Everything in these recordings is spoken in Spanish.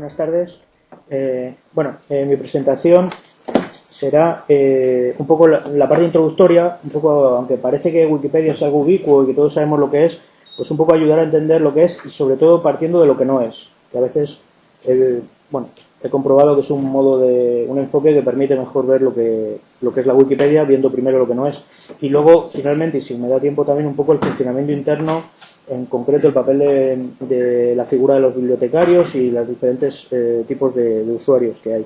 buenas tardes. Mi presentación será un poco la parte introductoria, un poco, aunque parece que Wikipedia es algo ubicuo y que todos sabemos lo que es, pues un poco ayudar a entender lo que es y sobre todo partiendo de lo que no es, que a veces, he comprobado que es un enfoque que permite mejor ver lo que es la Wikipedia, viendo primero lo que no es. Y luego, finalmente, y si me da tiempo también, un poco el funcionamiento interno, en concreto el papel de la figura de los bibliotecarios y los diferentes tipos de usuarios que hay.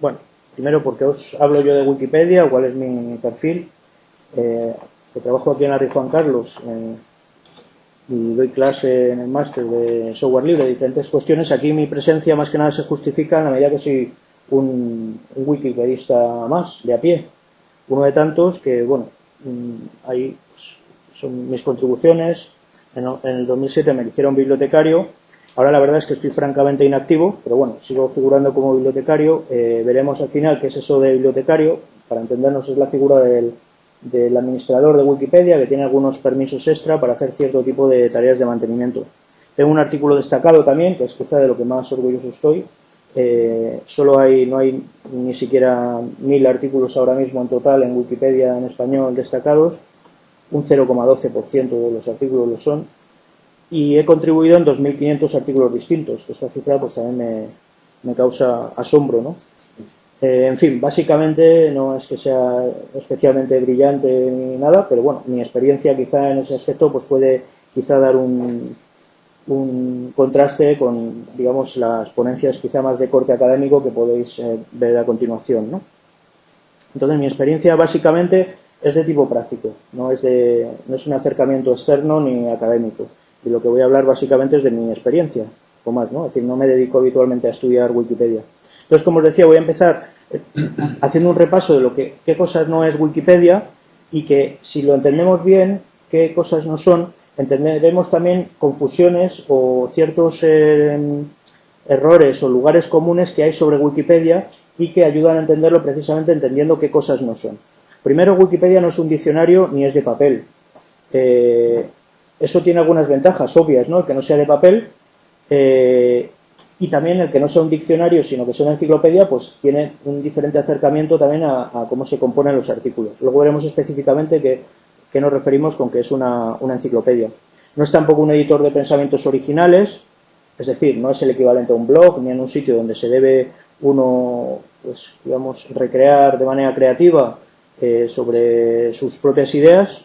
Bueno, primero porque os hablo yo de Wikipedia, o cuál es mi perfil. Que trabajo aquí en la Rey Juan Carlos y doy clase en el máster de software libre de diferentes cuestiones. Aquí mi presencia más que nada se justifica en la medida que soy un wikipedista más, de a pie. Uno de tantos que, ahí son mis contribuciones. En el 2007 me eligieron bibliotecario. Ahora la verdad es que estoy francamente inactivo, pero bueno, sigo figurando como bibliotecario. Veremos al final qué es eso de bibliotecario. Para entendernos, es la figura del administrador de Wikipedia, que tiene algunos permisos extra para hacer cierto tipo de tareas de mantenimiento. Tengo un artículo destacado también, que es quizá de lo que más orgulloso estoy. No hay ni siquiera 1000 artículos ahora mismo en total en Wikipedia en español destacados. Un 0,12% de los artículos lo son. Y he contribuido en 2.500 artículos distintos. Esta cifra pues también me causa asombro, ¿no? En fin, básicamente no es que sea especialmente brillante ni nada, pero bueno, mi experiencia quizá en ese aspecto pues puede quizá dar un contraste con, digamos, las ponencias quizá más de corte académico que podéis ver a continuación, ¿no? Entonces, mi experiencia básicamente es de tipo práctico, no es un acercamiento externo ni académico. Y lo que voy a hablar básicamente es de mi experiencia, o más, ¿no? Es decir, no me dedico habitualmente a estudiar Wikipedia. Entonces, como os decía, voy a empezar haciendo un repaso de qué cosas no es Wikipedia y que, si lo entendemos bien, qué cosas no son, entenderemos también confusiones o ciertos errores o lugares comunes que hay sobre Wikipedia y que ayudan a entenderlo precisamente entendiendo qué cosas no son. Primero, Wikipedia no es un diccionario ni es de papel. Eso tiene algunas ventajas obvias, ¿no? El que no sea de papel y también el que no sea un diccionario sino que sea una enciclopedia, pues tiene un diferente acercamiento también a cómo se componen los artículos. Luego veremos específicamente qué nos referimos con que es una enciclopedia. No es tampoco un editor de pensamientos originales, es decir, no es el equivalente a un blog ni en un sitio donde se debe uno, pues digamos, recrear de manera creativa sobre sus propias ideas.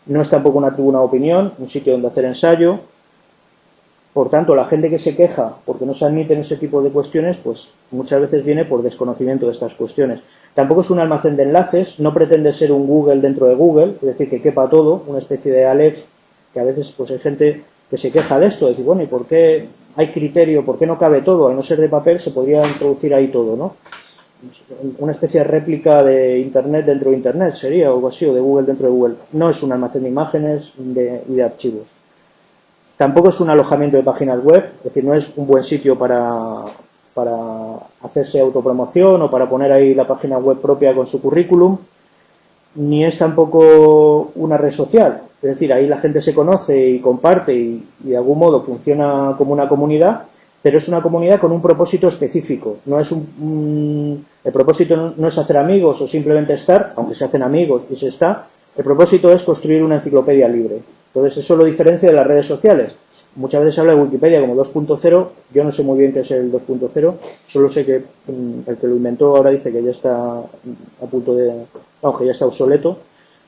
No es tampoco una tribuna de opinión, un sitio donde hacer ensayo. Por tanto, la gente que se queja porque no se admiten ese tipo de cuestiones, pues muchas veces viene por desconocimiento de estas cuestiones. Tampoco es un almacén de enlaces, no pretende ser un Google dentro de Google, es decir, que quepa todo, una especie de Aleph, que a veces pues hay gente que se queja de esto, de decir, bueno, ¿y por qué hay criterio? ¿Por qué no cabe todo? Al no ser de papel se podría introducir ahí todo, ¿no? Una especie de réplica de Internet dentro de Internet sería, o algo así, o de Google dentro de Google. No es un almacén de imágenes y de archivos. Tampoco es un alojamiento de páginas web, es decir, no es un buen sitio para hacerse autopromoción o para poner ahí la página web propia con su currículum, ni es tampoco una red social, es decir, ahí la gente se conoce y comparte y de algún modo funciona como una comunidad, pero es una comunidad con un propósito específico. No es el propósito no es hacer amigos o simplemente estar, aunque se hacen amigos y se está. El propósito es construir una enciclopedia libre. Entonces eso lo diferencia de las redes sociales. Muchas veces se habla de Wikipedia como 2.0, yo no sé muy bien qué es el 2.0, solo sé que el que lo inventó ahora dice que ya está a punto que ya está obsoleto.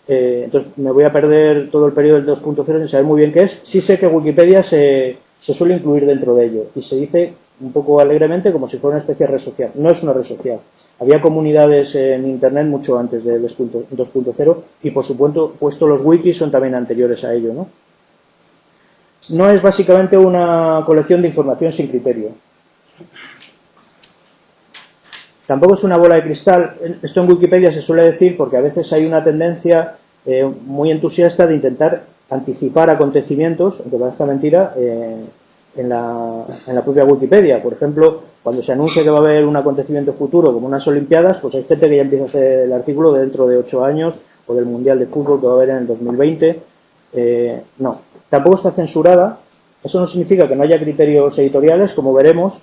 Entonces me voy a perder todo el periodo del 2.0 sin saber muy bien qué es. Sí sé que Wikipedia se suele incluir dentro de ello y se dice un poco alegremente como si fuera una especie de red social. No es una red social. Había comunidades en Internet mucho antes del 2.0 y por supuesto los wikis son también anteriores a ello, ¿no? No es básicamente una colección de información sin criterio. Tampoco es una bola de cristal. Esto en Wikipedia se suele decir porque a veces hay una tendencia muy entusiasta de intentar anticipar acontecimientos, aunque parezca mentira, en la propia Wikipedia. Por ejemplo, cuando se anuncia que va a haber un acontecimiento futuro como unas Olimpiadas, pues hay gente que ya empieza a hacer el artículo de dentro de 8 años o del Mundial de Fútbol que va a haber en el 2020. No, tampoco está censurada. Eso no significa que no haya criterios editoriales, como veremos.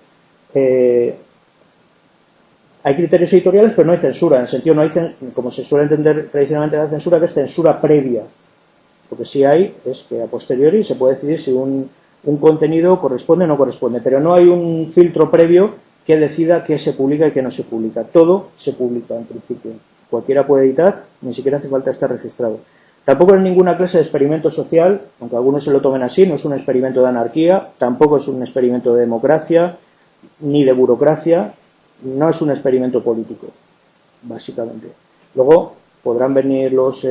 Hay criterios editoriales, pero no hay censura, en el sentido, no hay, como se suele entender tradicionalmente la censura, que es censura previa. Lo que sí hay es que a posteriori se puede decidir si un contenido corresponde o no corresponde, pero no hay un filtro previo que decida qué se publica y qué no se publica. Todo se publica, en principio. Cualquiera puede editar, ni siquiera hace falta estar registrado. Tampoco es ninguna clase de experimento social, aunque algunos se lo tomen así, no es un experimento de anarquía, tampoco es un experimento de democracia, ni de burocracia, no es un experimento político, básicamente. Luego podrán venir los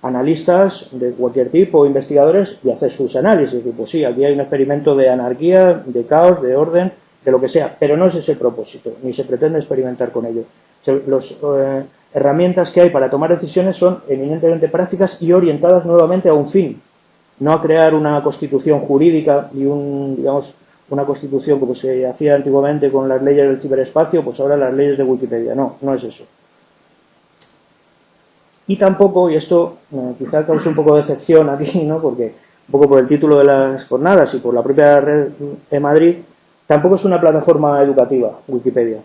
analistas de cualquier tipo, investigadores, y hacer sus análisis. Y pues sí, aquí hay un experimento de anarquía, de caos, de orden, de lo que sea, pero no es ese el propósito, ni se pretende experimentar con ello. Las herramientas que hay para tomar decisiones son eminentemente prácticas y orientadas nuevamente a un fin, no a crear una constitución jurídica y una constitución como se hacía antiguamente con las leyes del ciberespacio, pues ahora las leyes de Wikipedia. No, no es eso. Y tampoco, y esto quizá cause un poco de decepción aquí, ¿no? Porque un poco por el título de las jornadas y por la propia red de Madrid, tampoco es una plataforma educativa, Wikipedia.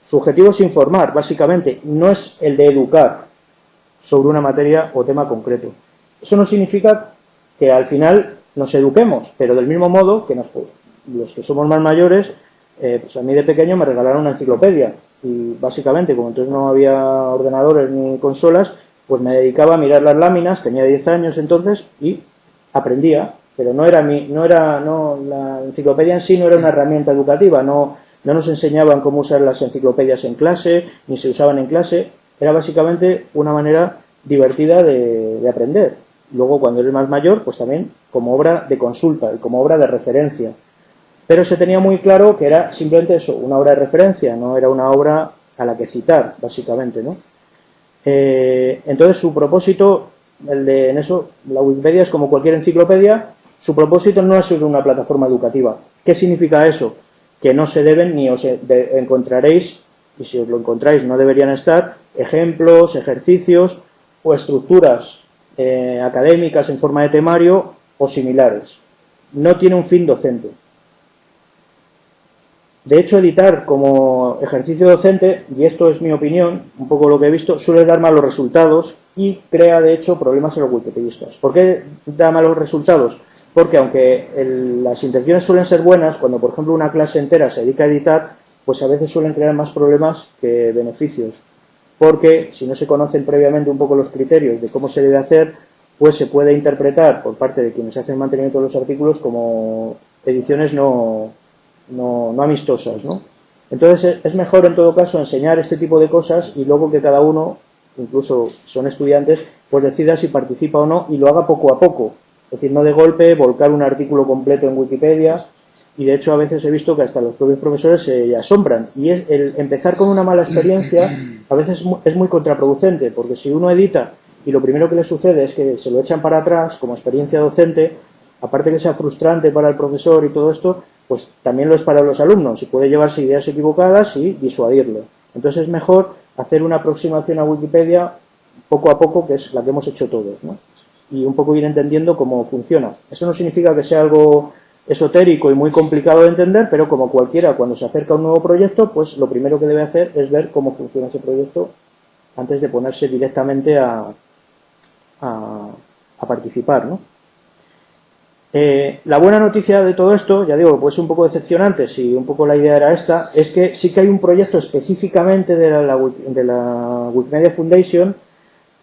Su objetivo es informar, básicamente, no es el de educar sobre una materia o tema concreto. Eso no significa que al final nos eduquemos, pero del mismo modo que los que somos más mayores, pues a mí de pequeño me regalaron una enciclopedia y básicamente, como entonces no había ordenadores ni consolas, pues me dedicaba a mirar las láminas, tenía 10 años entonces y aprendía, pero la enciclopedia en sí no era una herramienta educativa, no nos enseñaban cómo usar las enciclopedias en clase, ni se usaban en clase, era básicamente una manera divertida de aprender. Luego, cuando eres más mayor, pues también como obra de consulta y como obra de referencia. Pero se tenía muy claro que era simplemente eso, una obra de referencia, no era una obra a la que citar, básicamente, ¿no? Entonces, su propósito, en eso, la Wikipedia es como cualquier enciclopedia, su propósito no es ser una plataforma educativa. ¿Qué significa eso? Que no se deben ni os encontraréis, y si os lo encontráis no deberían estar, ejemplos, ejercicios o estructuras académicas en forma de temario o similares. No tiene un fin docente. De hecho, editar como ejercicio docente, y esto es mi opinión, un poco lo que he visto, suele dar malos resultados y crea, de hecho, problemas en los wikipedistas. ¿Por qué da malos resultados? Porque aunque las intenciones suelen ser buenas, cuando por ejemplo una clase entera se dedica a editar, pues a veces suelen crear más problemas que beneficios. Porque si no se conocen previamente un poco los criterios de cómo se debe hacer, pues se puede interpretar por parte de quienes hacen mantenimiento de los artículos como ediciones no amistosas, ¿no? Entonces es mejor en todo caso enseñar este tipo de cosas y luego que cada uno, incluso son estudiantes, pues decida si participa o no y lo haga poco a poco. Es decir, no de golpe volcar un artículo completo en Wikipedia, y de hecho a veces he visto que hasta los propios profesores se asombran. Y es el empezar con una mala experiencia a veces es muy contraproducente, porque si uno edita y lo primero que le sucede es que se lo echan para atrás como experiencia docente, aparte que sea frustrante para el profesor y todo esto, pues también lo es para los alumnos y puede llevarse ideas equivocadas y disuadirlo. Entonces es mejor hacer una aproximación a Wikipedia poco a poco, que es la que hemos hecho todos, ¿no? Y un poco ir entendiendo cómo funciona. Eso no significa que sea algo esotérico y muy complicado de entender, pero como cualquiera, cuando se acerca a un nuevo proyecto, pues lo primero que debe hacer es ver cómo funciona ese proyecto antes de ponerse directamente a participar, ¿no? La buena noticia de todo esto, ya digo, puede ser un poco decepcionante, si un poco la idea era esta, es que sí que hay un proyecto específicamente de la Wikimedia Foundation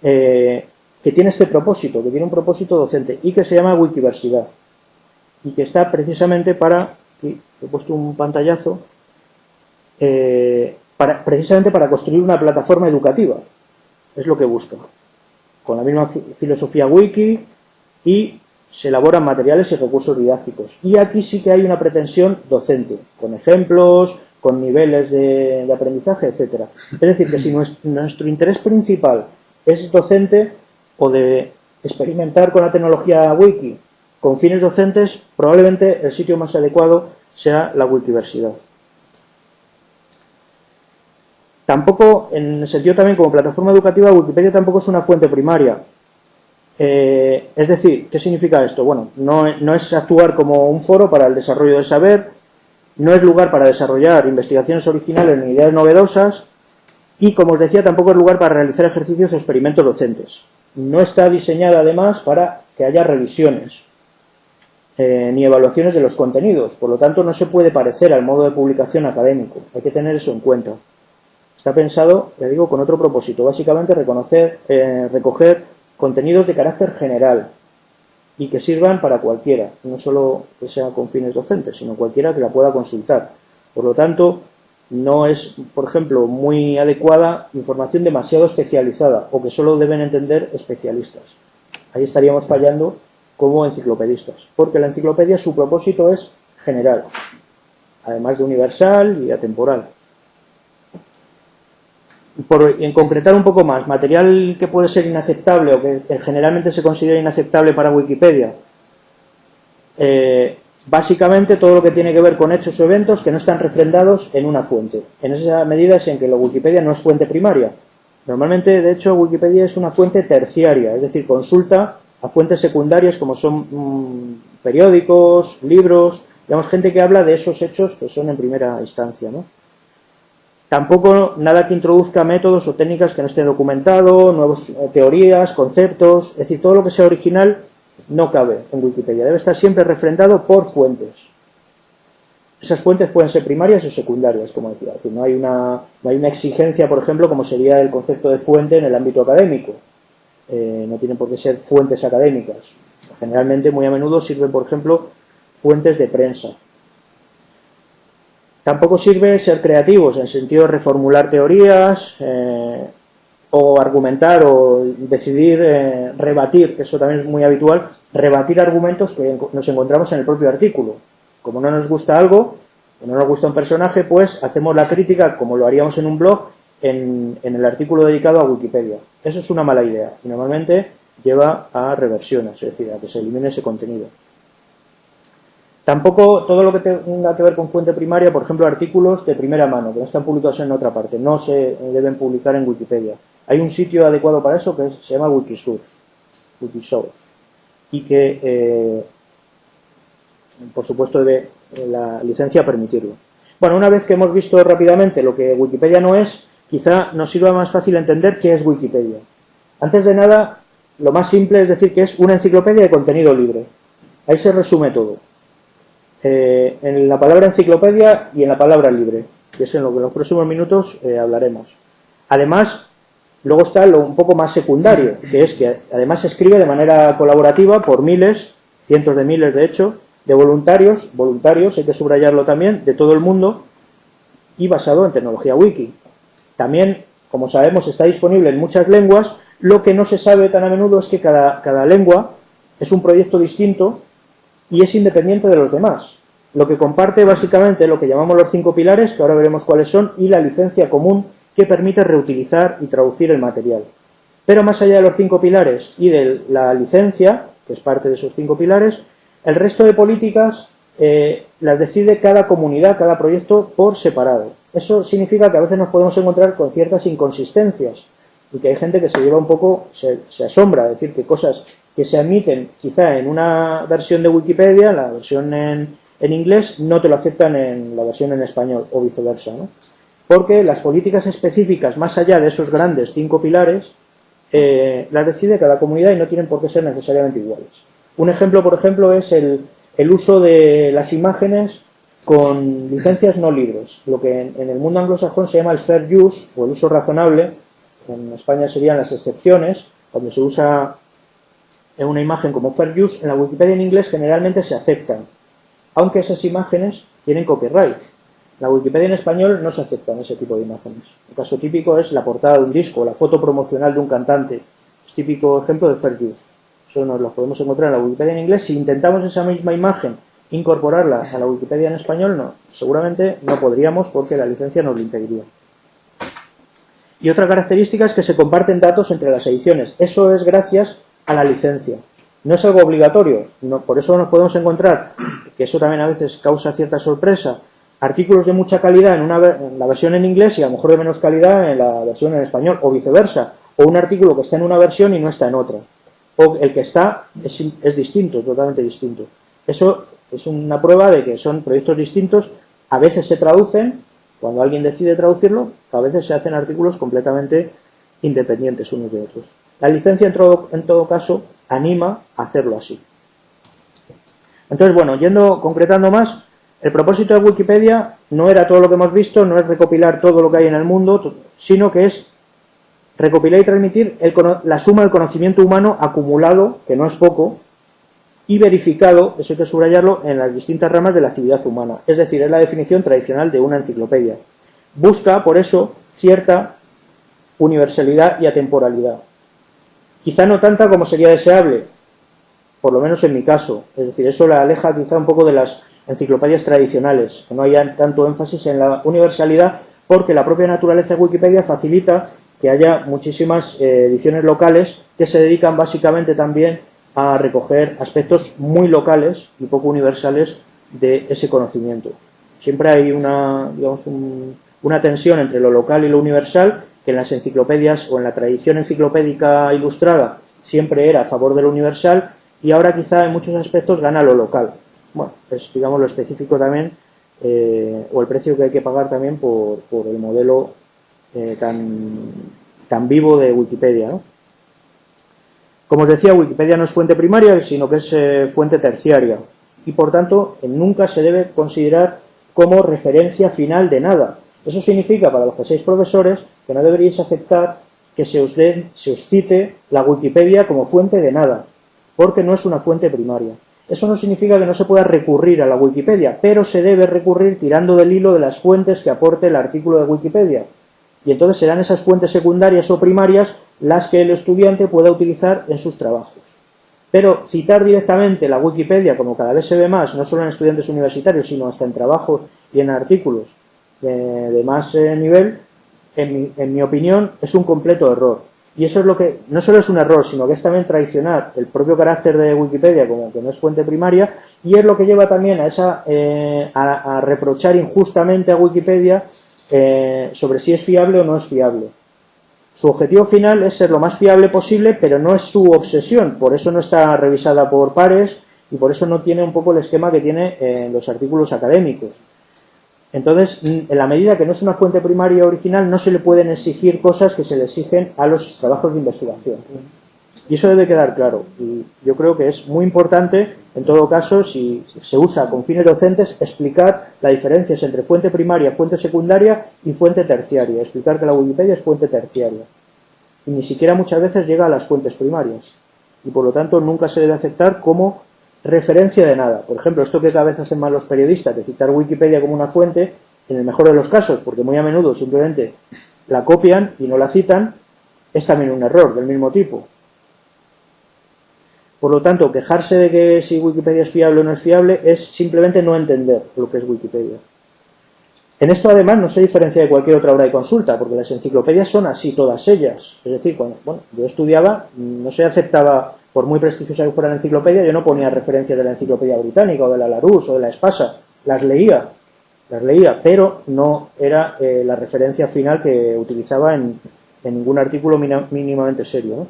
que tiene este propósito, que tiene un propósito docente y que se llama Wikiversidad y que está precisamente aquí he puesto un pantallazo, precisamente para construir una plataforma educativa, es lo que busca, con la misma filosofía wiki, y se elaboran materiales y recursos didácticos. Y aquí sí que hay una pretensión docente, con ejemplos, con niveles de aprendizaje, etcétera. Es decir, que si nuestro interés principal es docente o de experimentar con la tecnología wiki con fines docentes, probablemente el sitio más adecuado sea la Wikiversidad. Tampoco, en el sentido también como plataforma educativa, Wikipedia tampoco es una fuente primaria. Es decir, ¿qué significa esto? Bueno, no es actuar como un foro para el desarrollo del saber, no es lugar para desarrollar investigaciones originales ni ideas novedosas, y, como os decía, tampoco es lugar para realizar ejercicios o experimentos docentes. No está diseñada, además, para que haya revisiones ni evaluaciones de los contenidos. Por lo tanto, no se puede parecer al modo de publicación académico. Hay que tener eso en cuenta. Está pensado, ya digo, con otro propósito. Básicamente, recoger contenidos de carácter general y que sirvan para cualquiera. No solo que sea con fines docentes, sino cualquiera que la pueda consultar. Por lo tanto, no es, por ejemplo, muy adecuada información demasiado especializada o que solo deben entender especialistas. Ahí estaríamos fallando como enciclopedistas, porque la enciclopedia, su propósito es general, además de universal y atemporal. En concretar un poco más, material que puede ser inaceptable o que generalmente se considera inaceptable para Wikipedia. Básicamente todo lo que tiene que ver con hechos o eventos que no están refrendados en una fuente. En esa medida es en que la Wikipedia no es fuente primaria. Normalmente, de hecho, Wikipedia es una fuente terciaria, es decir, consulta a fuentes secundarias como son periódicos, libros, digamos, gente que habla de esos hechos que son en primera instancia, ¿no? Tampoco nada que introduzca métodos o técnicas que no estén documentados, nuevas teorías, conceptos, es decir, todo lo que sea original no cabe en Wikipedia, debe estar siempre refrendado por fuentes. Esas fuentes pueden ser primarias o secundarias, como decía, es decir, no hay una exigencia, por ejemplo, como sería el concepto de fuente en el ámbito académico. No tienen por qué ser fuentes académicas. Generalmente, muy a menudo, sirven, por ejemplo, fuentes de prensa. Tampoco sirve ser creativos, en el sentido de reformular teorías, o argumentar o decidir rebatir, que eso también es muy habitual, rebatir argumentos que nos encontramos en el propio artículo. Como no nos gusta algo, o no nos gusta un personaje, pues hacemos la crítica, como lo haríamos en un blog, en el artículo dedicado a Wikipedia. Eso es una mala idea y normalmente lleva a reversiones, es decir, a que se elimine ese contenido. Tampoco todo lo que tenga que ver con fuente primaria, por ejemplo, artículos de primera mano, que no están publicados en otra parte, no se deben publicar en Wikipedia. Hay un sitio adecuado para eso que se llama Wikisource, y que, por supuesto, debe la licencia permitirlo. Bueno, una vez que hemos visto rápidamente lo que Wikipedia no es, quizá nos sirva más fácil entender qué es Wikipedia. Antes de nada, lo más simple es decir que es una enciclopedia de contenido libre. Ahí se resume todo. En la palabra enciclopedia y en la palabra libre, que es en lo que en los próximos minutos hablaremos. Además, luego está lo un poco más secundario, que es que además se escribe de manera colaborativa por miles, cientos de miles de hecho, de voluntarios, hay que subrayarlo también, de todo el mundo, y basado en tecnología wiki. También, como sabemos, está disponible en muchas lenguas. Lo que no se sabe tan a menudo es que cada lengua es un proyecto distinto y es independiente de los demás. Lo que comparte básicamente lo que llamamos los 5 pilares, que ahora veremos cuáles son, y la licencia común que permite reutilizar y traducir el material. Pero más allá de los 5 pilares y de la licencia, que es parte de esos 5 pilares, el resto de políticas las decide cada comunidad, cada proyecto por separado. Eso significa que a veces nos podemos encontrar con ciertas inconsistencias y que hay gente que se lleva un poco, se asombra, es decir, que cosas que se admiten quizá en una versión de Wikipedia, la versión en inglés, no te lo aceptan en la versión en español o viceversa, ¿no? Porque las políticas específicas, más allá de esos grandes 5 pilares, las decide cada comunidad y no tienen por qué ser necesariamente iguales. Un ejemplo, por ejemplo, es el uso de las imágenes con licencias no libres, lo que en el mundo anglosajón se llama el fair use o el uso razonable. En España serían las excepciones, cuando se usa una imagen como fair use. En la Wikipedia en inglés generalmente se aceptan, aunque esas imágenes tienen copyright. En la Wikipedia en español no se aceptan ese tipo de imágenes. El caso típico es la portada de un disco, la foto promocional de un cantante. Es típico ejemplo de fair use. Eso nos lo podemos encontrar en la Wikipedia en inglés. Si intentamos esa misma imagen incorporarla a la Wikipedia en español, no, seguramente no podríamos porque la licencia nos lo impediría. Y otra característica es que se comparten datos entre las ediciones. Eso es gracias a la licencia. No es algo obligatorio, no, por eso nos podemos encontrar, que eso también a veces causa cierta sorpresa, artículos de mucha calidad en la versión en inglés y a lo mejor de menos calidad en la versión en español, o viceversa, o un artículo que está en una versión y no está en otra. o el que está es distinto, totalmente distinto. Eso es una prueba de que son proyectos distintos, a veces se traducen, cuando alguien decide traducirlo, a veces se hacen artículos completamente independientes unos de otros. La licencia, en todo caso, anima a hacerlo así. Entonces, bueno, concretando más, el propósito de Wikipedia no era todo lo que hemos visto, no es recopilar todo lo que hay en el mundo, sino que es recopilar y transmitir la suma del conocimiento humano acumulado, que no es poco, y verificado, eso hay que subrayarlo, en las distintas ramas de la actividad humana. Es decir, es la definición tradicional de una enciclopedia. Busca, por eso, cierta universalidad y atemporalidad. Quizá no tanta como sería deseable, por lo menos en mi caso. Es decir, eso la aleja quizá un poco de las enciclopedias tradicionales, que no haya tanto énfasis en la universalidad, porque la propia naturaleza de Wikipedia facilita que haya muchísimas ediciones locales que se dedican básicamente también a recoger aspectos muy locales y poco universales de ese conocimiento. Siempre hay una tensión entre lo local y lo universal, que en las enciclopedias o en la tradición enciclopédica ilustrada siempre era a favor de lo universal, y ahora quizá en muchos aspectos gana lo local. Bueno, es, digamos, lo específico también, o el precio que hay que pagar también por el modelo tan vivo de Wikipedia, ¿no? Como os decía, Wikipedia no es fuente primaria, sino que es fuente terciaria, y por tanto nunca se debe considerar como referencia final de nada. Eso significa, para los que seáis profesores, que no deberíais aceptar que se os cite la Wikipedia como fuente de nada, porque no es una fuente primaria. Eso no significa que no se pueda recurrir a la Wikipedia, pero se debe recurrir tirando del hilo de las fuentes que aporte el artículo de Wikipedia. Y entonces serán esas fuentes secundarias o primarias las que el estudiante pueda utilizar en sus trabajos. Pero citar directamente la Wikipedia, como cada vez se ve más, no solo en estudiantes universitarios, sino hasta en trabajos y en artículos de más nivel, en mi opinión, es un completo error. Y eso es lo que, no solo es un error, sino que es también traicionar el propio carácter de Wikipedia como que no es fuente primaria, y es lo que lleva también a reprochar injustamente a Wikipedia sobre si es fiable o no es fiable. Su objetivo final es ser lo más fiable posible, pero no es su obsesión, por eso no está revisada por pares y por eso no tiene un poco el esquema que tiene en los artículos académicos. Entonces, en la medida que no es una fuente primaria original, no se le pueden exigir cosas que se le exigen a los trabajos de investigación. Y eso debe quedar claro. Y yo creo que es muy importante, en todo caso, si se usa con fines docentes, explicar las diferencias entre fuente primaria, fuente secundaria y fuente terciaria. Explicar que la Wikipedia es fuente terciaria. Y ni siquiera muchas veces llega a las fuentes primarias. Y por lo tanto, nunca se debe aceptar como referencia de nada. Por ejemplo, esto que cada vez hacen más los periodistas, de citar Wikipedia como una fuente, en el mejor de los casos, porque muy a menudo simplemente la copian y no la citan, es también un error del mismo tipo. Por lo tanto, quejarse de que si Wikipedia es fiable o no es fiable es simplemente no entender lo que es Wikipedia. En esto, además, no se diferencia de cualquier otra obra de consulta, porque las enciclopedias son así todas ellas. Es decir, cuando yo estudiaba, no se aceptaba, por muy prestigiosa que fuera la enciclopedia, yo no ponía referencias de la enciclopedia británica o de la Larousse o de la Espasa. Las leía, pero no era la referencia final que utilizaba en ningún artículo mínimamente serio, ¿no?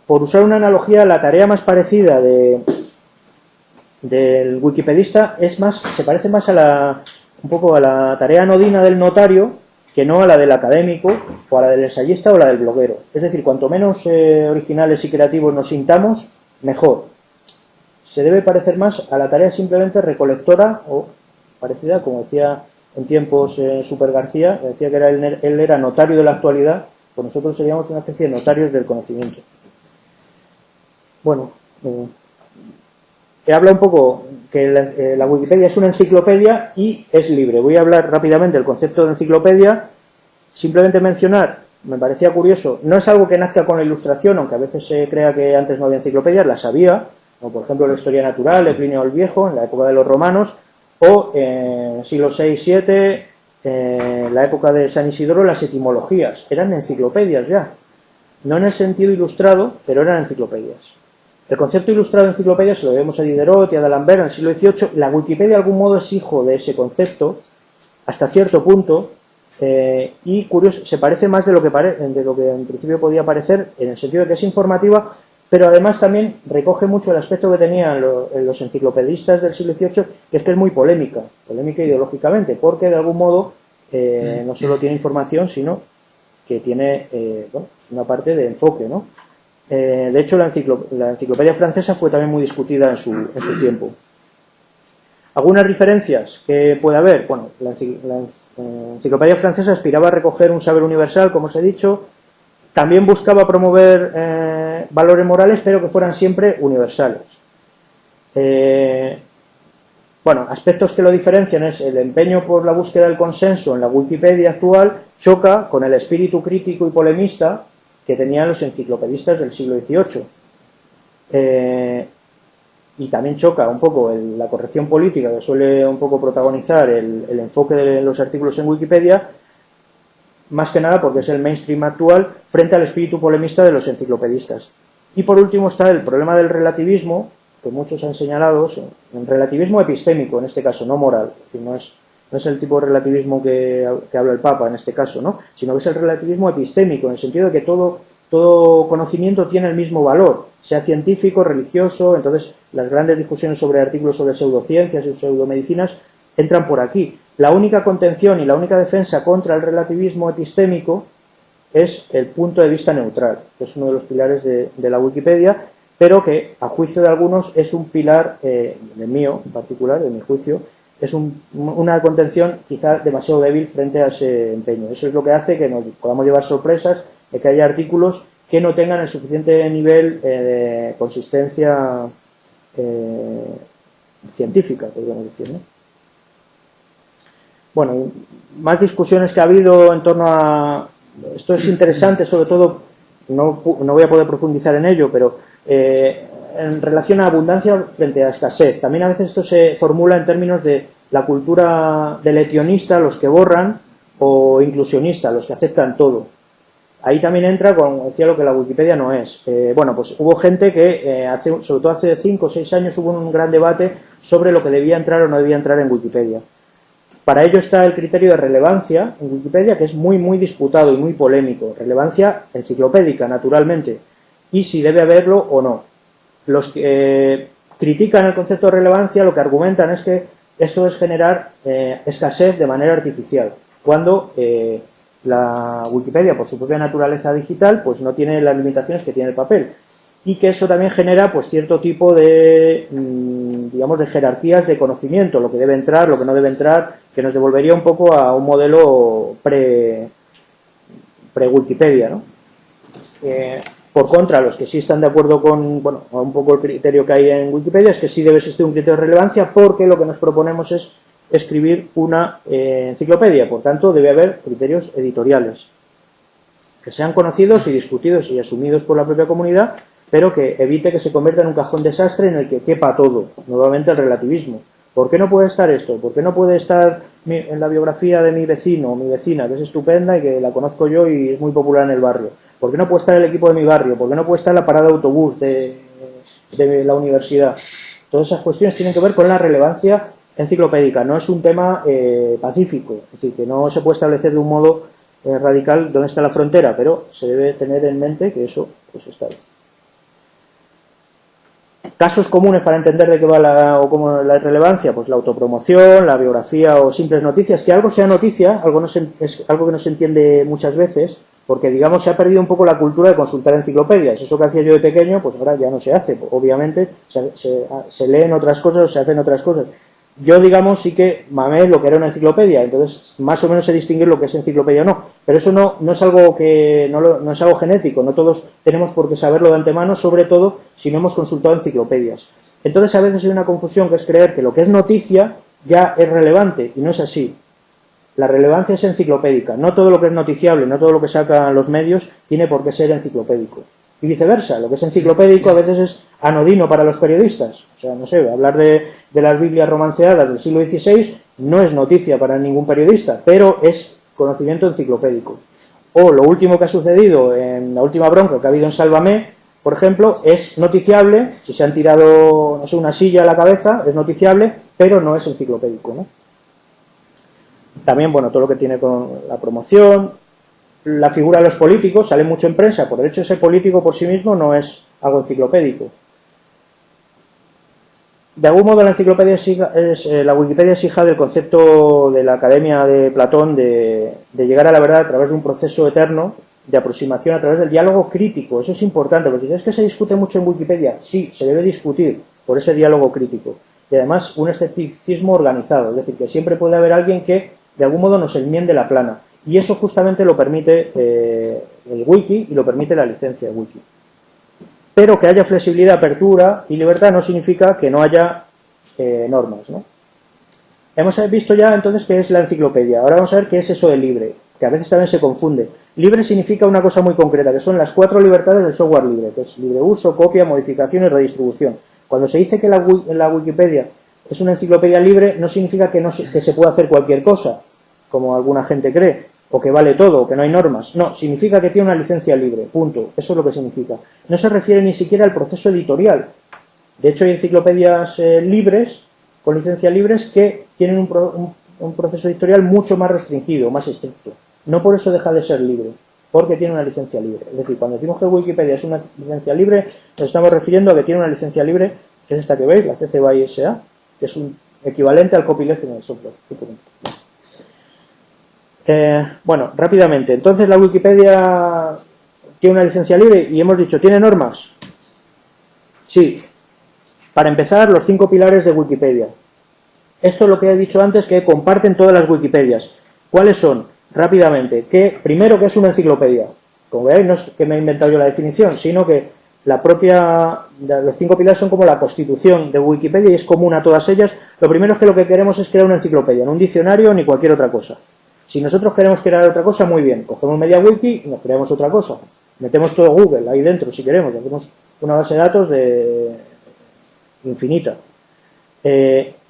Por usar una analogía, la tarea más parecida del wikipedista se parece más un poco a la tarea anodina del notario que no a la del académico o a la del ensayista o a la del bloguero. Es decir, cuanto menos originales y creativos nos sintamos, mejor. Se debe parecer más a la tarea simplemente recolectora o parecida, como decía en tiempos Super García, decía que él era notario de la actualidad, pues nosotros seríamos una especie de notarios del conocimiento. Bueno, habla un poco que la Wikipedia es una enciclopedia y es libre. Voy a hablar rápidamente del concepto de enciclopedia. Simplemente mencionar, me parecía curioso, no es algo que nazca con la Ilustración, aunque a veces se crea que antes no había enciclopedias, las había, como por ejemplo la Historia Natural de Plinio el Viejo, en la época de los romanos, o siglo VI, VII, la época de San Isidoro, las etimologías. Eran enciclopedias ya. No en el sentido ilustrado, pero eran enciclopedias. El concepto ilustrado de enciclopedia se lo debemos a Diderot y a D'Alembert en el siglo XVIII. La Wikipedia de algún modo es hijo de ese concepto, hasta cierto punto, Y curioso, se parece más de lo que en principio podía parecer, en el sentido de que es informativa, pero además también recoge mucho el aspecto que tenían los enciclopedistas del siglo XVIII, que es muy polémica ideológicamente, porque de algún modo no solo tiene información, sino que tiene una parte de enfoque, ¿no? De hecho, la enciclopedia francesa fue también muy discutida en su tiempo. Algunas diferencias que puede haber. Bueno, la enciclopedia francesa aspiraba a recoger un saber universal, como os he dicho. También buscaba promover valores morales, pero que fueran siempre universales. Aspectos que lo diferencian es el empeño por la búsqueda del consenso en la Wikipedia actual choca con el espíritu crítico y polemista que tenían los enciclopedistas del siglo XVIII. Y también choca un poco la corrección política que suele un poco protagonizar el enfoque de los artículos en Wikipedia, más que nada porque es el mainstream actual frente al espíritu polemista de los enciclopedistas. Y por último está el problema del relativismo, que muchos han señalado, un relativismo epistémico en este caso, no moral. Es decir, no es el tipo de relativismo que habla el Papa en este caso, ¿no? Sino que es el relativismo epistémico, en el sentido de que todo conocimiento tiene el mismo valor, sea científico, religioso. Entonces las grandes discusiones sobre artículos sobre pseudociencias y pseudomedicinas entran por aquí. La única contención y la única defensa contra el relativismo epistémico es el punto de vista neutral, que es uno de los pilares de la Wikipedia, pero que a juicio de algunos es un pilar, de mío en particular, de mi juicio, es una contención quizá demasiado débil frente a ese empeño. Eso es lo que hace que nos podamos llevar sorpresas de que haya artículos que no tengan el suficiente nivel de consistencia científica, podríamos decir, ¿no? Bueno, más discusiones que ha habido en torno a... Esto es interesante, sobre todo, no voy a poder profundizar en ello, pero en relación a abundancia frente a escasez. También a veces esto se formula en términos de la cultura deletionista, los que borran, o inclusionista, los que aceptan todo. Ahí también entra, como decía, lo que la Wikipedia no es. Pues hubo gente que, sobre todo hace 5 o 6 años, hubo un gran debate sobre lo que debía entrar o no debía entrar en Wikipedia. Para ello está el criterio de relevancia en Wikipedia, que es muy, muy disputado y muy polémico. Relevancia enciclopédica, naturalmente, y si debe haberlo o no. Los que critican el concepto de relevancia lo que argumentan es que esto es generar escasez de manera artificial, cuando la Wikipedia, por su propia naturaleza digital, pues no tiene las limitaciones que tiene el papel, y que eso también genera pues cierto tipo de digamos de jerarquías de conocimiento, lo que debe entrar, lo que no debe entrar, que nos devolvería un poco a un modelo pre-Wikipedia, ¿no? Por contra, los que sí están de acuerdo con, un poco el criterio que hay en Wikipedia, es que sí debe existir un criterio de relevancia, porque lo que nos proponemos es escribir una enciclopedia. Por tanto, debe haber criterios editoriales que sean conocidos y discutidos y asumidos por la propia comunidad, pero que evite que se convierta en un cajón desastre en el que quepa todo. Nuevamente el relativismo. ¿Por qué no puede estar esto? ¿Por qué no puede estar en la biografía de mi vecino o mi vecina, que es estupenda y que la conozco yo y es muy popular en el barrio? ¿Por qué no puede estar el equipo de mi barrio? ¿Por qué no puede estar la parada de autobús de la universidad? Todas esas cuestiones tienen que ver con la relevancia enciclopédica. No es un tema pacífico, es decir, que no se puede establecer de un modo radical dónde está la frontera, pero se debe tener en mente que eso pues está bien. Casos comunes para entender de qué va la relevancia, pues la autopromoción, la biografía o simples noticias. Que algo sea noticia, es algo que no se entiende muchas veces, porque digamos se ha perdido un poco la cultura de consultar enciclopedias. Eso que hacía yo de pequeño, pues ahora ya no se hace. Obviamente se leen otras cosas o se hacen otras cosas. Yo, digamos, sí que mamé lo que era una enciclopedia, entonces más o menos sé distinguir lo que es enciclopedia o no, pero eso no es algo que no es algo genético, no todos tenemos por qué saberlo de antemano, sobre todo si no hemos consultado enciclopedias. Entonces a veces hay una confusión, que es creer que lo que es noticia ya es relevante, y no es así. La relevancia es enciclopédica, no todo lo que es noticiable, no todo lo que sacan los medios tiene por qué ser enciclopédico. Y viceversa, lo que es enciclopédico a veces es anodino para los periodistas. O sea, no sé, hablar de las Biblias romanceadas del siglo XVI no es noticia para ningún periodista, pero es conocimiento enciclopédico. O lo último que ha sucedido en la última bronca que ha habido en Sálvame, por ejemplo, es noticiable, si se han tirado, no sé, una silla a la cabeza, es noticiable, pero no es enciclopédico, ¿no? También, bueno, todo lo que tiene con la promoción, la figura de los políticos, sale mucho en prensa, por el hecho de ser político por sí mismo no es algo enciclopédico. De algún modo la enciclopedia la Wikipedia es hija del concepto de la Academia de Platón de llegar a la verdad a través de un proceso eterno de aproximación a través del diálogo crítico. Eso es importante, porque es que se discute mucho en Wikipedia. Sí, se debe discutir por ese diálogo crítico. Y además un escepticismo organizado, es decir, que siempre puede haber alguien que de algún modo nos enmiende la plana. Y eso justamente lo permite el wiki y lo permite la licencia de wiki. Pero que haya flexibilidad, apertura y libertad no significa que no haya normas, ¿no? Hemos visto ya entonces qué es la enciclopedia. Ahora vamos a ver qué es eso de libre, que a veces también se confunde. Libre significa una cosa muy concreta, que son las 4 libertades del software libre, que es libre uso, copia, modificación y redistribución. Cuando se dice que la Wikipedia es una enciclopedia libre, no significa que se pueda hacer cualquier cosa, como alguna gente cree, o que vale todo, o que no hay normas. No, significa que tiene una licencia libre, punto. Eso es lo que significa. No se refiere ni siquiera al proceso editorial. De hecho, hay enciclopedias libres, con licencia libres, que tienen un proceso editorial mucho más restringido, más estricto. No por eso deja de ser libre, porque tiene una licencia libre. Es decir, cuando decimos que Wikipedia es una licencia libre, nos estamos refiriendo a que tiene una licencia libre, que es esta que veis, la CC BY SA, que es un equivalente al copyleft en el software. Bueno, rápidamente. Entonces la Wikipedia tiene una licencia libre y hemos dicho, ¿tiene normas? Sí. Para empezar, los 5 pilares de Wikipedia. Esto es lo que he dicho antes, que comparten todas las Wikipedias. ¿Cuáles son? Rápidamente. Primero, que es una enciclopedia. Como veis, no es que me he inventado yo la definición, sino que los 5 pilares son como la constitución de Wikipedia y es común a todas ellas. Lo primero es que lo que queremos es crear una enciclopedia, no un diccionario ni cualquier otra cosa. Si nosotros queremos crear otra cosa, muy bien. Cogemos MediaWiki y nos creamos otra cosa. Metemos todo Google ahí dentro, si queremos. Hacemos una base de datos infinita.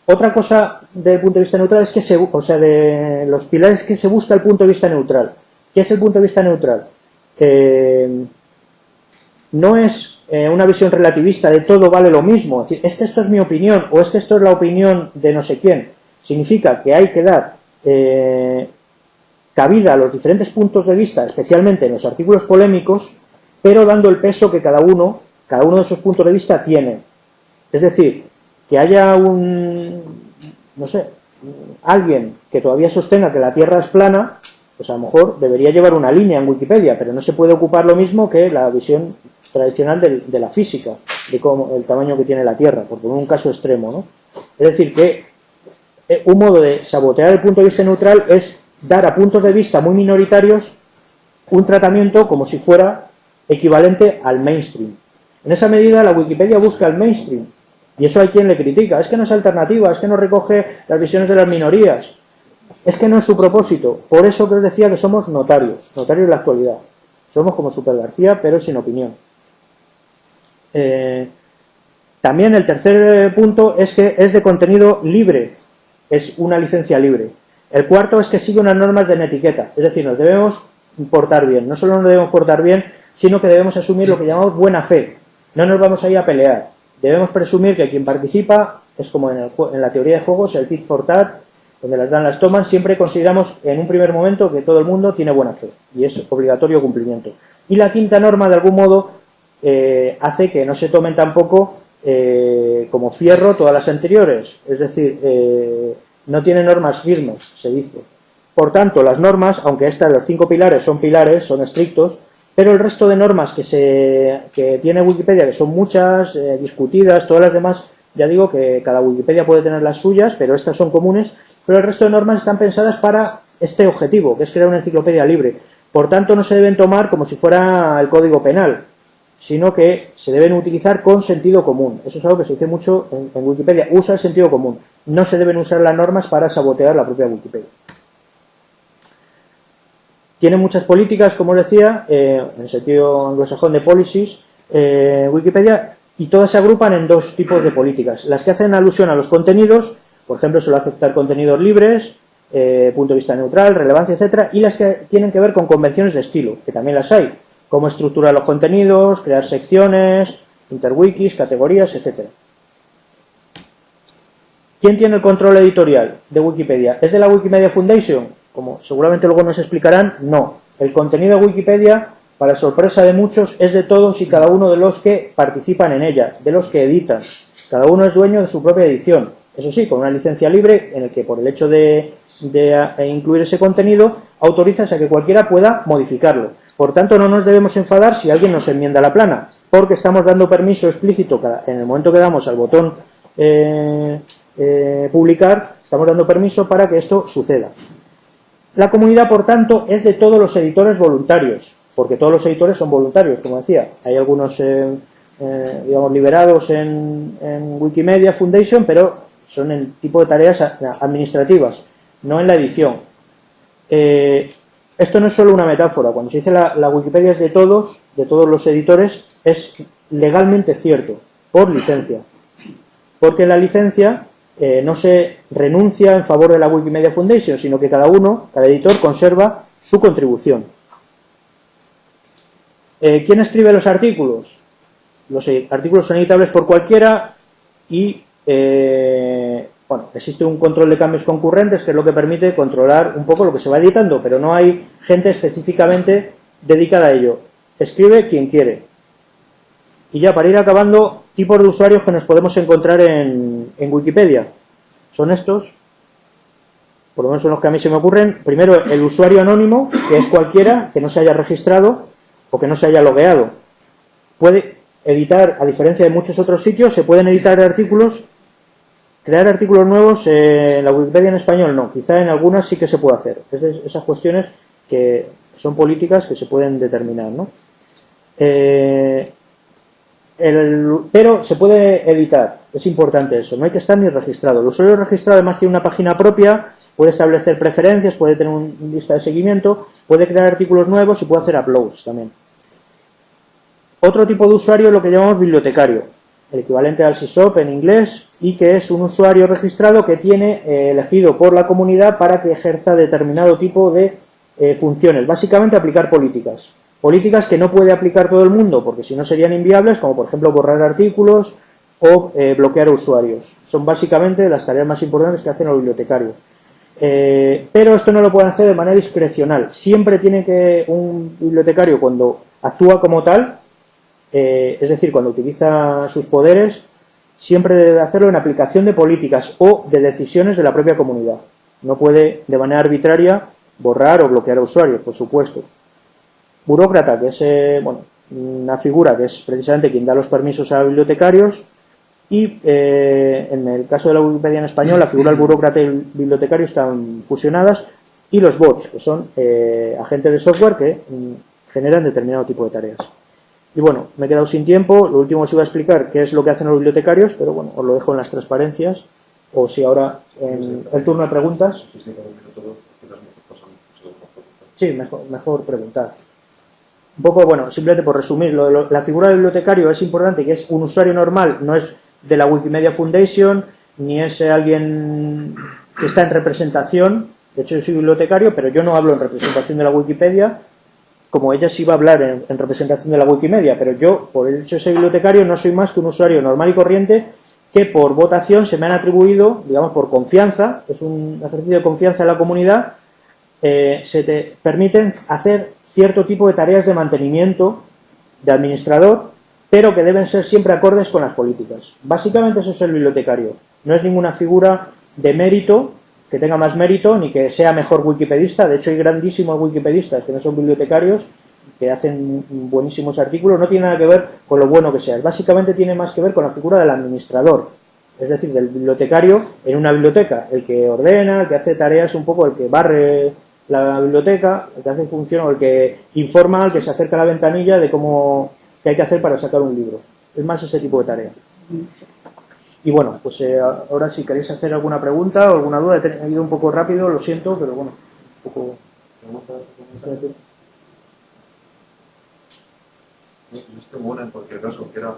Otra cosa desde el punto de vista neutral es que de los pilares que se busca el punto de vista neutral. ¿Qué es el punto de vista neutral? No es una visión relativista de todo vale lo mismo. Es decir, es que esto es mi opinión o es que esto es la opinión de no sé quién. Significa que hay que dar cabida a los diferentes puntos de vista, especialmente en los artículos polémicos, pero dando el peso que cada uno de esos puntos de vista tiene. Es decir, que haya alguien que todavía sostenga que la Tierra es plana, pues a lo mejor debería llevar una línea en Wikipedia, pero no se puede ocupar lo mismo que la visión tradicional de la física, de el tamaño que tiene la Tierra, por poner un caso extremo, ¿no? Es decir, que un modo de sabotear el punto de vista neutral es dar a puntos de vista muy minoritarios un tratamiento como si fuera equivalente al mainstream. En esa medida la Wikipedia busca el mainstream y eso hay quien le critica, es que no es alternativa, es que no recoge las visiones de las minorías, es que no es su propósito. Por eso que os decía que somos notarios de la actualidad. Somos como Super García pero sin opinión. También el tercer punto es que es de contenido libre, es una licencia libre. El cuarto es que sigue unas normas de etiqueta, es decir, nos debemos portar bien. No solo nos debemos portar bien, sino que debemos asumir lo que llamamos buena fe. No nos vamos a ir a pelear. Debemos presumir que quien participa, es como en la teoría de juegos, el tit for tat, donde las dan las toman, siempre consideramos en un primer momento que todo el mundo tiene buena fe, y es obligatorio cumplimiento. Y la quinta norma, de algún modo, hace que no se tomen tampoco como fierro todas las anteriores, es decir, no tiene normas firmes, se dice. Por tanto, las normas, aunque los 5 pilares, son estrictos, pero el resto de normas que tiene Wikipedia, que son muchas, discutidas, todas las demás, ya digo que cada Wikipedia puede tener las suyas, pero estas son comunes, pero el resto de normas están pensadas para este objetivo, que es crear una enciclopedia libre. Por tanto, no se deben tomar como si fuera el código penal, sino que se deben utilizar con sentido común. Eso es algo que se dice mucho en Wikipedia, usa el sentido común. No se deben usar las normas para sabotear la propia Wikipedia. Tiene muchas políticas, como os decía, en el sentido anglosajón de policies, Wikipedia, y todas se agrupan en 2 tipos de políticas. Las que hacen alusión a los contenidos, por ejemplo, suele aceptar contenidos libres, punto de vista neutral, relevancia, etcétera, y las que tienen que ver con convenciones de estilo, que también las hay, cómo estructurar los contenidos, crear secciones, interwikis, categorías, etcétera. ¿Quién tiene el control editorial de Wikipedia? ¿Es de la Wikimedia Foundation? Como seguramente luego nos explicarán, no. El contenido de Wikipedia, para sorpresa de muchos, es de todos y cada uno de los que participan en ella, de los que editan. Cada uno es dueño de su propia edición. Eso sí, con una licencia libre en el que por el hecho de incluir ese contenido autorizas a que cualquiera pueda modificarlo. Por tanto, no nos debemos enfadar si alguien nos enmienda la plana, porque estamos dando permiso explícito en el momento que damos al botón publicar, estamos dando permiso para que esto suceda. La comunidad, por tanto, es de todos los editores voluntarios, porque todos los editores son voluntarios, como decía. Hay algunos, digamos, liberados en Wikimedia Foundation, pero son el tipo de tareas administrativas, no en la edición. Esto no es solo una metáfora. Cuando se dice la Wikipedia es de todos los editores, es legalmente cierto, por licencia. Porque la licencia no se renuncia en favor de la Wikimedia Foundation, sino que cada editor conserva su contribución. ¿Quién escribe los artículos? Los artículos son editables por cualquiera y bueno, existe un control de cambios concurrentes que es lo que permite controlar un poco lo que se va editando, pero no hay gente específicamente dedicada a ello. Escribe quien quiere. Y ya para ir acabando, tipos de usuarios que nos podemos encontrar en Wikipedia. Son estos, por lo menos son los que a mí se me ocurren. Primero, el usuario anónimo, que es cualquiera que no se haya registrado o que no se haya logueado. Puede editar, a diferencia de muchos otros sitios, se pueden editar artículos, crear artículos nuevos. En la Wikipedia en español no, quizá en algunas sí que se puede hacer. Esas cuestiones que son políticas que se pueden determinar, ¿no? Pero se puede editar, es importante eso, no hay que estar ni registrado. El usuario registrado además tiene una página propia, puede establecer preferencias, puede tener una lista de seguimiento, puede crear artículos nuevos y puede hacer uploads también. Otro tipo de usuario es lo que llamamos bibliotecario, el equivalente al SysOp en inglés, y que es un usuario registrado que tiene elegido por la comunidad para que ejerza determinado tipo de funciones, básicamente aplicar políticas. Políticas que no puede aplicar todo el mundo, porque si no serían inviables, como por ejemplo borrar artículos o bloquear usuarios. Son básicamente las tareas más importantes que hacen los bibliotecarios. Pero esto no lo pueden hacer de manera discrecional. Siempre tiene que un bibliotecario, cuando actúa como tal, es decir, cuando utiliza sus poderes, siempre debe hacerlo en aplicación de políticas o de decisiones de la propia comunidad. No puede de manera arbitraria borrar o bloquear a usuarios, por supuesto. Burócrata, que es bueno, una figura que es precisamente quien da los permisos a bibliotecarios, y en el caso de la Wikipedia en español, la figura del burócrata y el bibliotecario están fusionadas, y los bots, que son agentes de software que generan determinado tipo de tareas. Y bueno, me he quedado sin tiempo. Lo último os iba a explicar qué es lo que hacen los bibliotecarios, pero bueno, os lo dejo en las transparencias, o si ahora en el turno de preguntas. Sí, mejor preguntar. Un poco, bueno, simplemente por resumir, la figura del bibliotecario es importante, que es un usuario normal, no es de la Wikimedia Foundation, ni es alguien que está en representación. De hecho, yo soy bibliotecario, pero yo no hablo en representación de la Wikipedia, como ella sí va a hablar en representación de la Wikimedia, pero yo, por el hecho de ser bibliotecario, no soy más que un usuario normal y corriente que por votación se me han atribuido, digamos, por confianza, es un ejercicio de confianza en la comunidad. Se te permiten hacer cierto tipo de tareas de mantenimiento de administrador, pero que deben ser siempre acordes con las políticas. Básicamente eso es el bibliotecario. No es ninguna figura de mérito, que tenga más mérito, ni que sea mejor wikipedista. De hecho, hay grandísimos wikipedistas que no son bibliotecarios, que hacen buenísimos artículos. No tiene nada que ver con lo bueno que seas. Básicamente tiene más que ver con la figura del administrador, es decir, del bibliotecario en una biblioteca, el que ordena, el que hace tareas un poco, el que barre la biblioteca, el que hace función, o el que informa al que se acerca a la ventanilla de cómo qué hay que hacer para sacar un libro. Es más ese tipo de tarea. Y bueno, pues ahora si queréis hacer alguna pregunta o alguna duda, he ido un poco rápido, lo siento, pero bueno, un poco. Yo tengo una en cualquier caso, que era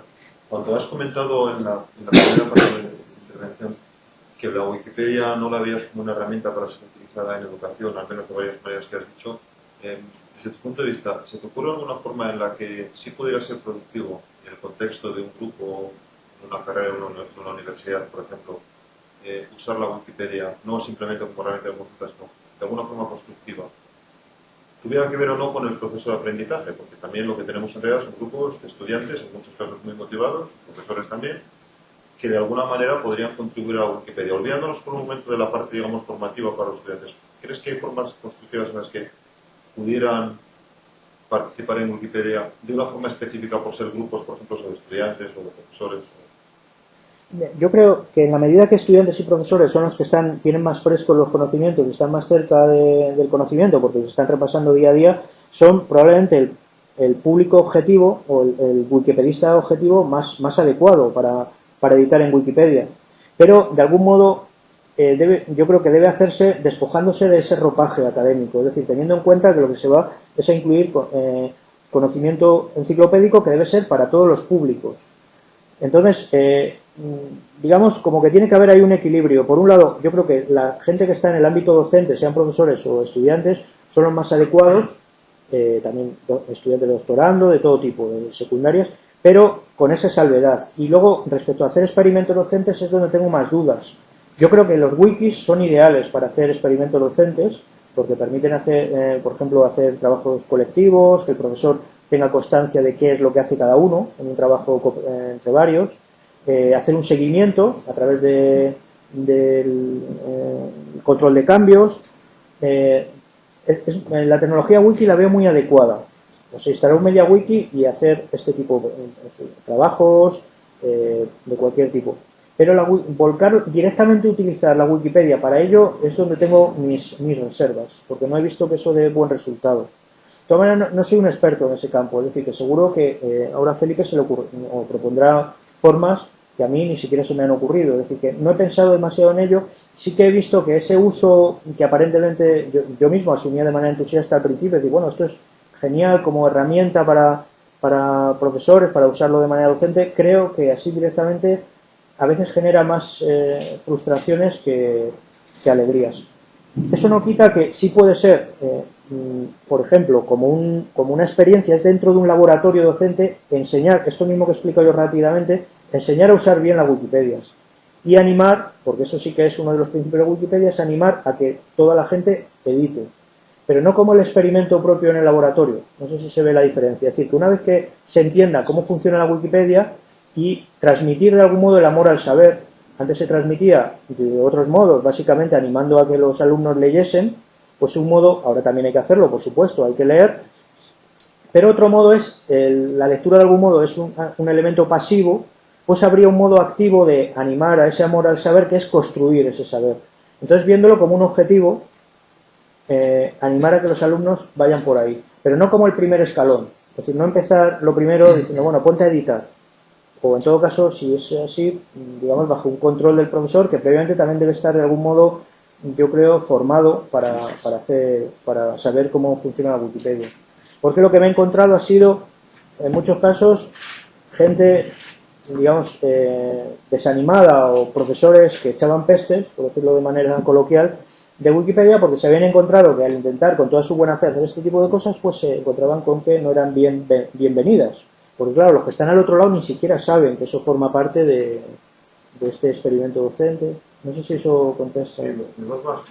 cuando has comentado en la primera parte de la intervención que la Wikipedia no la veías como una herramienta para ser utilizada en educación, al menos de varias maneras que has dicho. Desde tu punto de vista, ¿se te ocurre alguna forma en la que sí pudiera ser productivo en el contexto de un grupo, en una carrera, en una universidad, por ejemplo, usar la Wikipedia, no simplemente como herramienta de consulta, sino de alguna forma constructiva, tuviera que ver o no con el proceso de aprendizaje, porque también lo que tenemos en realidad son grupos de estudiantes, en muchos casos muy motivados, profesores también, que de alguna manera podrían contribuir a Wikipedia. Olvidándonos por un momento de la parte, digamos, formativa para los estudiantes, ¿crees que hay formas constructivas en las que pudieran participar en Wikipedia de una forma específica por ser grupos, por ejemplo, o de estudiantes o de profesores? Yo creo que en la medida que estudiantes y profesores son los que tienen más frescos los conocimientos y están más cerca del conocimiento porque se están repasando día a día, son probablemente el público objetivo o el wikipedista objetivo más adecuado para editar en Wikipedia. Pero, de algún modo, yo creo que debe hacerse despojándose de ese ropaje académico, es decir, teniendo en cuenta que lo que se va es a incluir conocimiento enciclopédico que debe ser para todos los públicos. Entonces, digamos, como que tiene que haber ahí un equilibrio. Por un lado, yo creo que la gente que está en el ámbito docente, sean profesores o estudiantes, son los más adecuados, también estudiantes de doctorando, de todo tipo, de secundarias, pero con esa salvedad. Y luego, respecto a hacer experimentos docentes, es donde tengo más dudas. Yo creo que los wikis son ideales para hacer experimentos docentes, porque permiten hacer, por ejemplo, hacer trabajos colectivos, que el profesor tenga constancia de qué es lo que hace cada uno en un trabajo entre varios, hacer un seguimiento a través del control de cambios. La tecnología wiki la veo muy adecuada. O sea, instalar un MediaWiki y hacer este tipo de trabajos de cualquier tipo. Pero volcar directamente utilizar la Wikipedia para ello es donde tengo mis reservas, porque no he visto que eso dé buen resultado. De todas maneras, no soy un experto en ese campo, es decir, que seguro que ahora Felipe se le ocurre, o propondrá formas que a mí ni siquiera se me han ocurrido. Es decir, que no he pensado demasiado en ello. Sí que he visto que ese uso que aparentemente yo mismo asumía de manera entusiasta al principio, es decir, bueno, esto es genial como herramienta para profesores, para usarlo de manera docente, creo que así directamente a veces genera más frustraciones que alegrías. Eso no quita que sí puede ser, por ejemplo, como una experiencia, es dentro de un laboratorio docente, enseñar, esto mismo que explico yo rápidamente, enseñar a usar bien la Wikipedia y animar, porque eso sí que es uno de los principios de Wikipedia, es animar a que toda la gente edite, pero no como el experimento propio en el laboratorio. No sé si se ve la diferencia. Es decir, que una vez que se entienda cómo funciona la Wikipedia y transmitir de algún modo el amor al saber, antes se transmitía de otros modos, básicamente animando a que los alumnos leyesen, pues un modo, ahora también hay que hacerlo, por supuesto, hay que leer, pero otro modo es, la lectura de algún modo es un elemento pasivo, pues habría un modo activo de animar a ese amor al saber, que es construir ese saber. Entonces, viéndolo como un objetivo, animar a que los alumnos vayan por ahí, pero no como el primer escalón, es decir, no empezar lo primero diciendo, bueno, ponte a editar, o en todo caso, si es así, digamos, bajo un control del profesor, que previamente también debe estar de algún modo, yo creo, formado para saber cómo funciona la Wikipedia. Porque lo que me he encontrado ha sido, en muchos casos, gente, digamos, desanimada, o profesores que echaban pestes, por decirlo de manera coloquial, de Wikipedia, porque se habían encontrado que al intentar con toda su buena fe hacer este tipo de cosas, pues se encontraban con que no eran bienvenidas. Porque claro, los que están al otro lado ni siquiera saben que eso forma parte de este experimento docente. No sé si eso contesta. Sí,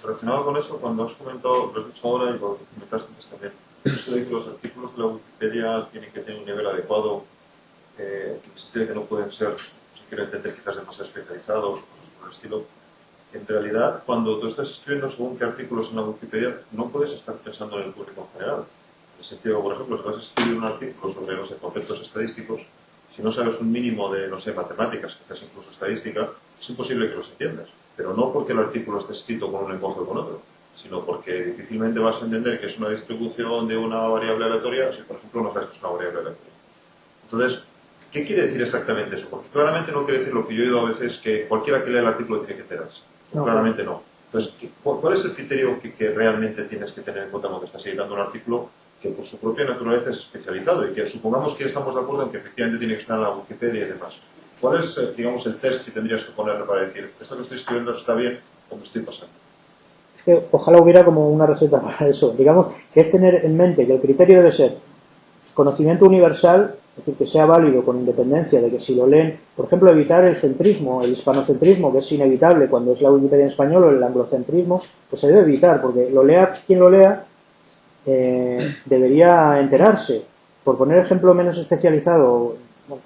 relacionado con eso, cuando has comentado, lo has dicho ahora y lo comentaste antes también, eso de que los artículos de la Wikipedia tienen que tener un nivel adecuado, en el sentido de que no pueden ser, si quiero entender, quizás demasiado especializados, cosas por el estilo. En realidad, cuando tú estás escribiendo según qué artículos en la Wikipedia, no puedes estar pensando en el público en general. En el sentido, por ejemplo, si vas a escribir un artículo sobre, no sé, conceptos estadísticos, si no sabes un mínimo de, no sé, matemáticas, quizás incluso estadística, es imposible que los entiendas. Pero no porque el artículo esté escrito con un lenguaje o con otro, sino porque difícilmente vas a entender que es una distribución de una variable aleatoria si, por ejemplo, no sabes que es una variable aleatoria. Entonces, ¿qué quiere decir exactamente eso? Porque claramente no quiere decir lo que yo he oído a veces, que cualquiera que lea el artículo tiene que enterarse. No, claramente no. Entonces, ¿cuál es el criterio que realmente tienes que tener en cuenta cuando estás editando un artículo que por su propia naturaleza es especializado y que supongamos que estamos de acuerdo en que efectivamente tiene que estar en la Wikipedia y demás? ¿Cuál es, digamos, el test que tendrías que ponerle para decir, esto que estoy escribiendo está bien o me estoy pasando? Es que ojalá hubiera como una receta para eso. Digamos que es tener en mente que el criterio debe ser conocimiento universal, es decir, que sea válido con independencia de que si lo leen, por ejemplo, evitar el centrismo, el hispanocentrismo, que es inevitable cuando es la Wikipedia en español, o el anglocentrismo, pues se debe evitar, porque lo lea quien lo lea, debería enterarse. Por poner ejemplo menos especializado, bueno,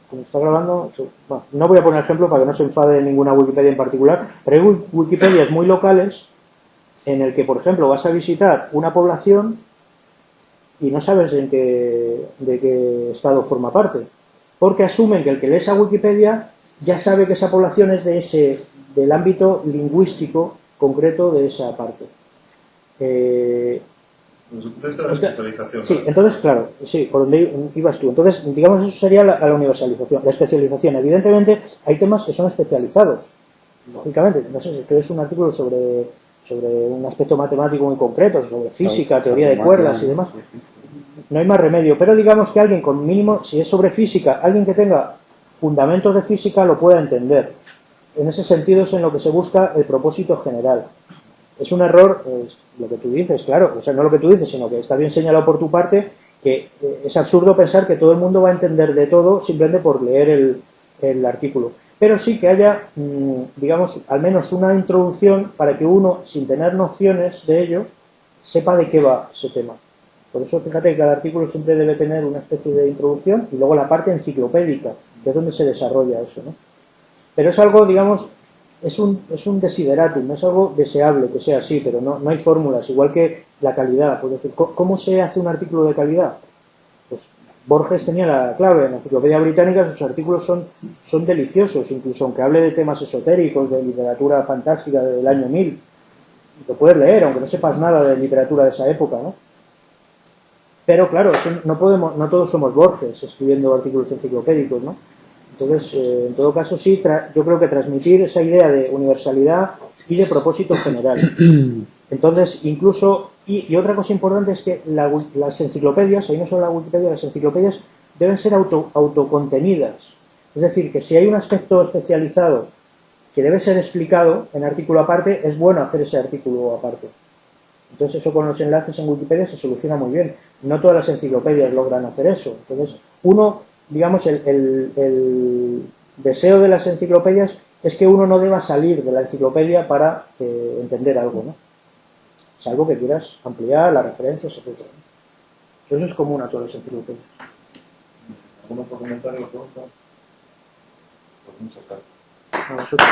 como está grabando, bueno, no voy a poner ejemplo para que no se enfade ninguna Wikipedia en particular, pero hay Wikipedias muy locales en el que, por ejemplo, vas a visitar una población y no sabes de qué estado forma parte, porque asumen que el que lee esa Wikipedia ya sabe que esa población es del ámbito lingüístico concreto de esa parte. Desde el punto de vista de la especialización. Sí, entonces, claro, sí, por donde ibas tú. Entonces, digamos, eso sería la universalización, la especialización. Evidentemente, hay temas que son especializados. Lógicamente, no sé, si escribes un artículo sobre un aspecto matemático muy concreto, sobre física, teoría de cuerdas y demás, no hay más remedio. Pero digamos que alguien con mínimo, si es sobre física, alguien que tenga fundamentos de física lo pueda entender. En ese sentido es en lo que se busca el propósito general. Es un error, lo que tú dices, claro, o sea, no lo que tú dices, sino que está bien señalado por tu parte, que es absurdo pensar que todo el mundo va a entender de todo simplemente por leer el artículo. Pero sí que haya, digamos, al menos una introducción para que uno, sin tener nociones de ello, sepa de qué va ese tema. Por eso, fíjate que cada artículo siempre debe tener una especie de introducción y luego la parte enciclopédica, que es donde se desarrolla eso, ¿no? Pero es algo, digamos, es un desideratum, es algo deseable que sea así, pero no hay fórmulas, igual que la calidad. Pues decir, ¿cómo se hace un artículo de calidad? Pues Borges tenía la clave, en la Enciclopedia Británica sus artículos son deliciosos, incluso aunque hable de temas esotéricos, de literatura fantástica del año 1000, lo puedes leer, aunque no sepas nada de literatura de esa época, ¿no? Pero claro, no todos somos Borges escribiendo artículos enciclopédicos, ¿no? Entonces, en todo caso, sí, yo creo que transmitir esa idea de universalidad y de propósito general. Entonces, incluso, y otra cosa importante es que las enciclopedias, ahí no solo la Wikipedia, las enciclopedias deben ser autocontenidas. Es decir, que si hay un aspecto especializado que debe ser explicado en artículo aparte, es bueno hacer ese artículo aparte. Entonces, eso con los enlaces en Wikipedia se soluciona muy bien. No todas las enciclopedias logran hacer eso. Entonces, digamos, el deseo de las enciclopedias es que uno no deba salir de la enciclopedia para entender algo, ¿no? Salvo que quieras ampliar las referencias, etc. Eso es común a todas las enciclopedias. ¿Algún otro comentario o pregunta? Pues muchas gracias. A nosotros.